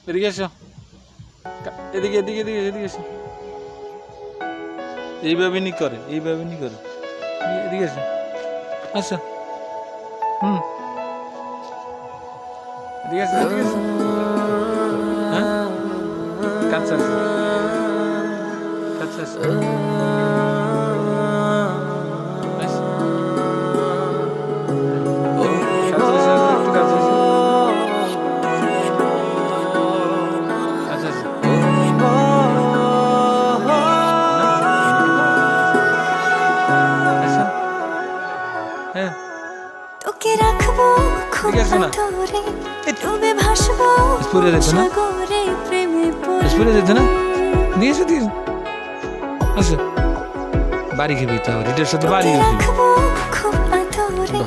এদিকে এসো, এদিকে এদিকে এদিকে এদিকে এসো। এইভাবে নি করে, এইভাবে নি করে। এদিকে এসো, আসো। এদিকে এসো, এদিকে এসো। হ্যাঁ, কাছে আসো, কাছে আসো। তোকে রাখবো খুব আদরে, ডুবে ভাসবো সাগরে, প্রেমে পড়ে যেত না। দিয়েছো দিয়েছো, আসো। বাড়ি খেবি তো, রিটার সাথে বাড়ি রাখবো খুব আদরে,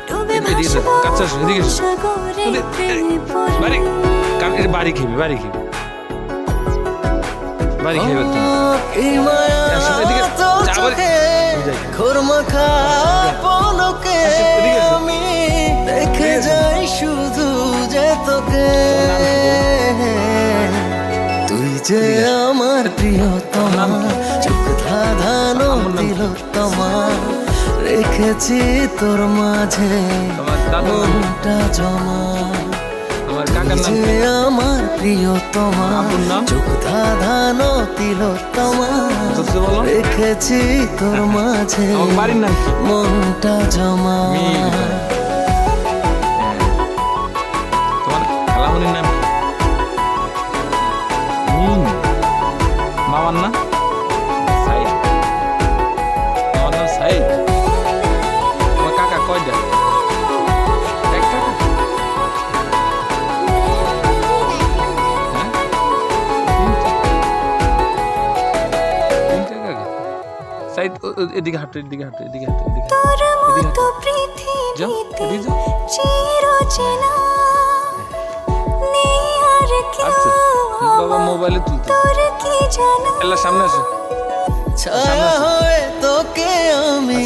ডুবে ভাসবো কাছে আসো, এদিকে এসো। সাগরে, প্রেমে বাড়ি বাড়ি খেবি, বাড়ি খেবি, বাড়ি খেবি। এই মায়া তো চোখে ঘুরমাখা পলকে আমি দেখে যাই শুধু যে তোকে। তুই যে আমার প্রিয়তমা, চোখ ধাঁধানো তিলোত্তমা, রেখেছি তোর মাঝে মনটা জমা। আমার প্রিয়তমা, চোখ ধাঁধানো তিলোত্তমা, রেখেছি তোর মাঝে মনটা জমা। তোমার খালামণির নাম মামার না? সাইদ। আমার নাম সাইদ। তোমার কাকা কয়টা? একটা? সাইদ, এদিকে হাঁটো, এদিকে হাঁটো, এদিকে হাঁটো, এদিকে হাঁটো। তোর মতো পৃথিবীতে চিরচেনা নেই আর কেউ বাবা মোবাইলে তুলতে। তোর কি জানো এলা সামনে আসো। ছায়া হয়ে তোকে আমি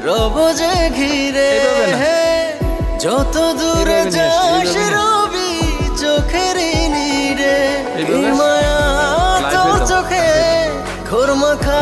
রব যে ঘিরে, যত দূরে যাস রবি চোখের নীরে। এই মায়া তো চোখে ঘুরমাখা